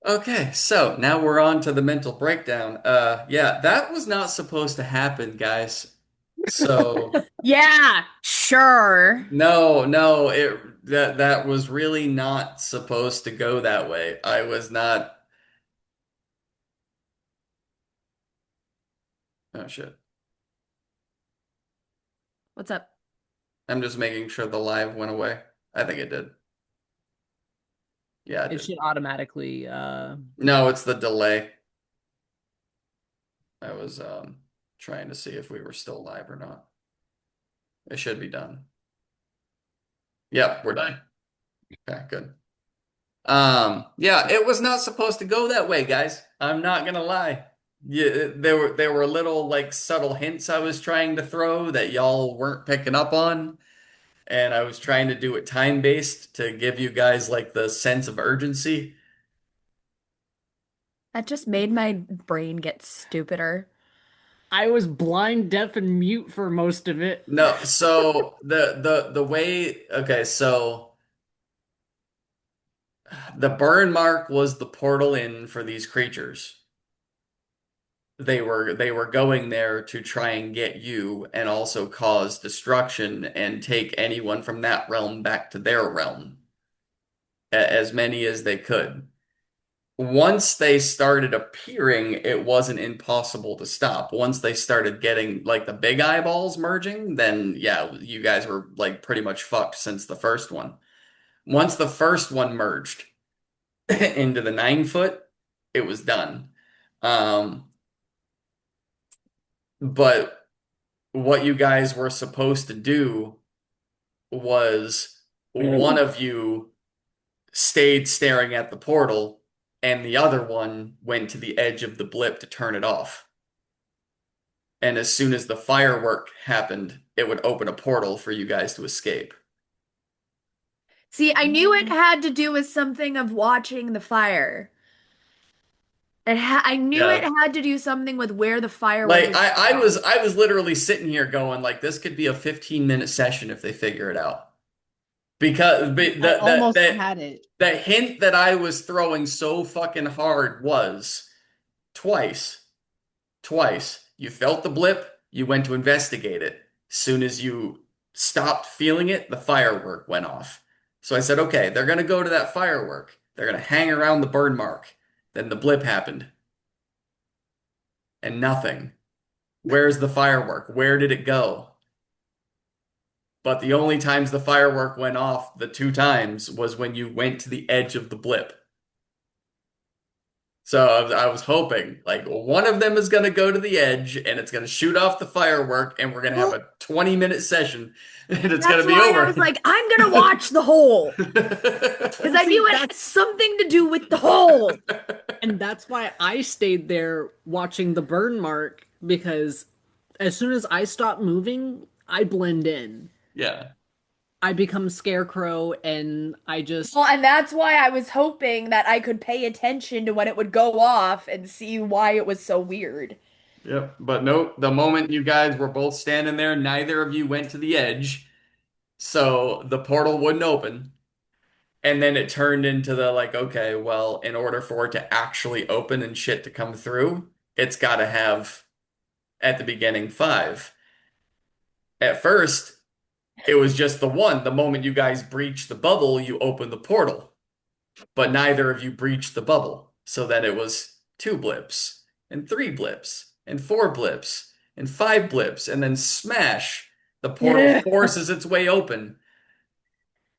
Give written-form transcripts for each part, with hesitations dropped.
Okay, so now we're on to the mental breakdown. Yeah, that was not supposed to happen, guys. So Yeah, sure. no, that was really not supposed to go that way. I was not. Oh shit. What's up? I'm just making sure the live went away. I think it did. Yeah, it It did. should automatically No, it's the delay. I was trying to see if we were still live or not. It should be done. Yep, we're done. Okay, good. Yeah, it was not supposed to go that way, guys. I'm not gonna lie. Yeah, there were little like subtle hints I was trying to throw that y'all weren't picking up on, and I was trying to do it time-based to give you guys like the sense of urgency. That just made my brain get stupider. I was blind, deaf, and mute for most of it. No, so the way okay, so the burn mark was the portal in for these creatures. They were going there to try and get you and also cause destruction and take anyone from that realm back to their realm, as many as they could. Once they started appearing, it wasn't impossible to stop. Once they started getting like the big eyeballs merging, then yeah, you guys were like pretty much fucked since the first one. Once the first one merged into the 9 foot, it was done. Um, but what you guys were supposed to do was one of you stayed staring at the portal and the other one went to the edge of the blip to turn it off. And as soon as the firework happened, it would open a portal for you guys to escape. See, I knew it had to do with something of watching the fire. I knew it Yeah. had to do something with where the firework Like was I, I going off. was I was literally sitting here going like this could be a 15-minute session if they figure it out. Because I that almost that had it. the hint that I was throwing so fucking hard was twice. Twice. You felt the blip, you went to investigate it. Soon as you stopped feeling it, the firework went off. So I said, okay, they're gonna go to that firework. They're gonna hang around the burn mark. Then the blip happened, and nothing. Where's the firework? Where did it go? But the only times the firework went off, the two times, was when you went to the edge of the blip. So I was hoping, like, one of them is going to go to the edge and it's going to shoot off the firework, and we're going to have Well, a 20-minute session and it's going that's to be why I over. was like, I'm gonna watch the hole. Because Well, I see, knew it had something to do with the hole. that's why I stayed there watching the burn mark because as soon as I stop moving, I blend in. Yeah. I become Scarecrow and I Well, just and that's why I was hoping that I could pay attention to when it would go off and see why it was so weird. Yep. But nope, the moment you guys were both standing there, neither of you went to the edge, so the portal wouldn't open. And then it turned into the like, okay, well, in order for it to actually open and shit to come through, it's got to have at the beginning five. At first, it was just the one. The moment you guys breached the bubble, you opened the portal, but neither of you breached the bubble. So then it was two blips, and three blips, and four blips, and five blips, and then smash, the portal forces its way open,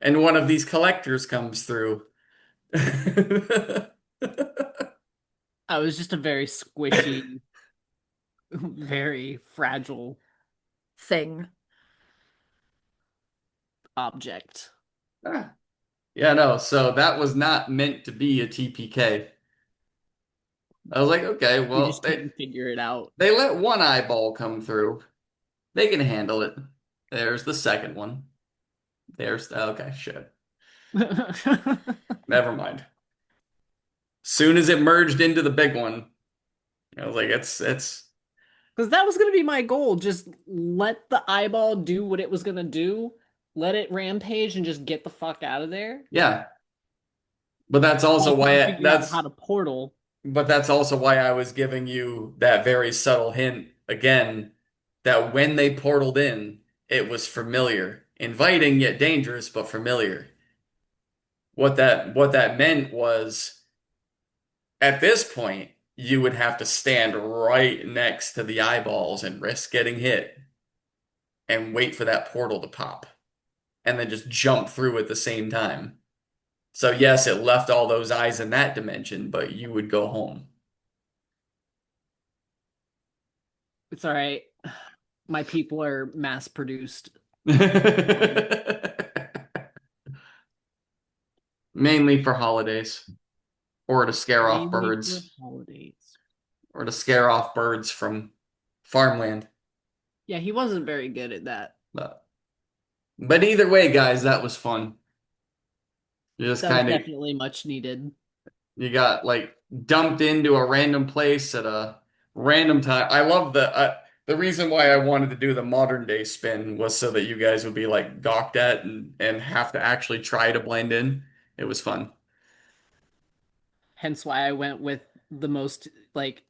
and one of these collectors comes through. I was just a very squishy, very fragile Thing. object. Ah, yeah, no, so that was not meant to be a TPK. I was like, okay, We well, just they couldn't figure it out. they let one eyeball come through. They can handle it. There's the second one. Okay, shit. Never mind. Soon as it merged into the big one, I was like, it's Because that was going to be my goal. Just let the eyeball do what it was going to do, let it rampage, and just get the fuck out of there. yeah. But that's also Also, why figuring out how to portal. that's also why I was giving you that very subtle hint again that when they portaled in, it was familiar, inviting yet dangerous, but familiar. What that meant was at this point, you would have to stand right next to the eyeballs and risk getting hit and wait for that portal to pop and then just jump through at the same time. So yes, it left all those eyes in that dimension, but you would go home. It's all right. My people are mass produced. Mainly for holidays or to scare off Mainly for birds holidays. or to scare off birds from farmland. Yeah, he wasn't very good at that. But, but either way, guys, that was fun. You just That was kind of definitely much needed. you got like dumped into a random place at a random time. I love the reason why I wanted to do the modern day spin was so that you guys would be like gawked at and have to actually try to blend in. It was fun. Hence why I went with the most like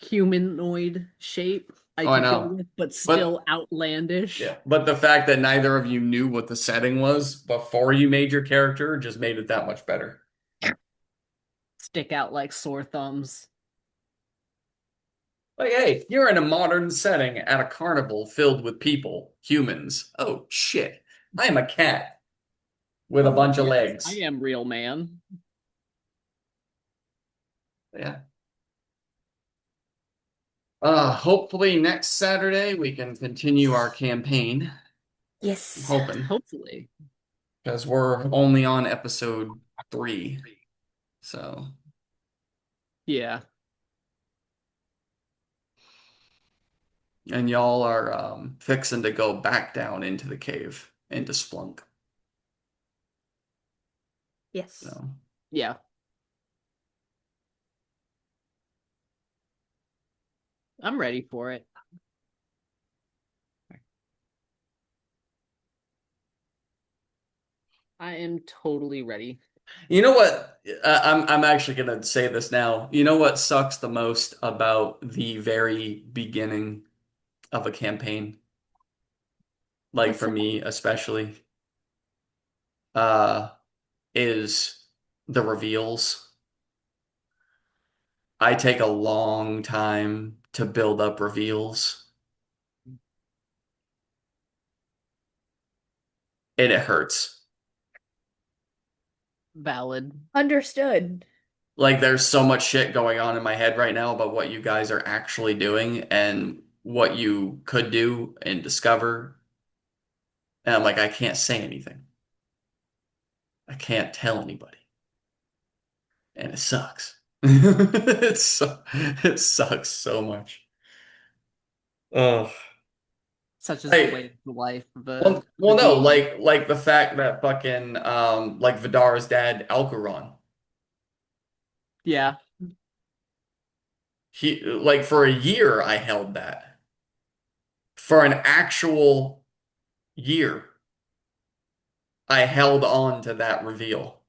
humanoid shape I Oh, I could go know. with, but But still outlandish. yeah, but the fact that neither of you knew what the setting was before you made your character just made it that much better. Stick out like sore thumbs. Like, hey, you're in a modern setting at a carnival filled with people, humans. Oh shit. I am a cat with a Oh, bunch of yes, I legs. am real man. Yeah. Hopefully next Saturday we can continue our campaign. I'm Yes. hoping Hopefully. because we're only on episode 3. So, Yeah. and y'all are fixing to go back down into the cave, into Splunk. Yes. So, Yeah. I'm ready for it. I am totally ready. you know what? I'm actually gonna say this now. You know what sucks the most about the very beginning of a campaign, like What's for that? me especially, uh, is the reveals. I take a long time to build up reveals, and it hurts. Valid. Understood. Like there's so much shit going on in my head right now about what you guys are actually doing and what you could do and discover. And I'm like, I can't say anything. I can't tell anybody. And it sucks. It sucks so much. Oh. Such as the way Like, of the life of a well, no, DM. like the fact that fucking like Vidara's dad, Alcuron, Yeah. he like for a year I held that. For an actual year, I held on to that reveal.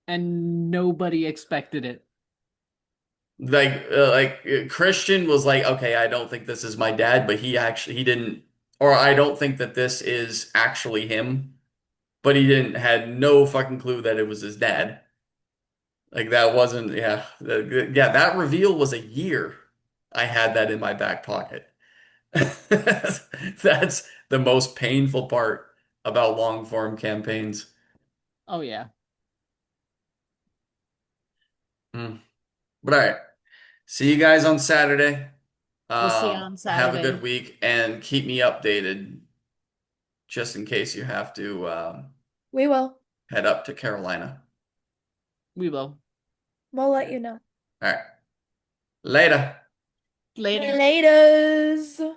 And nobody expected it. Christian was like, okay, I don't think this is my dad, but he didn't, or I don't think that this is actually him, but he didn't had no fucking clue that it was his dad. Like that wasn't, yeah, yeah, that reveal was a year. I had that in my back pocket. That's the most painful part about long form campaigns. Oh yeah. Hmm. But all right, see you guys on Saturday. We'll see you on Have a good Saturday. week and keep me updated just in case you have to We will. head up to Carolina. We will. We'll let you know. All right, later. Later. Laters.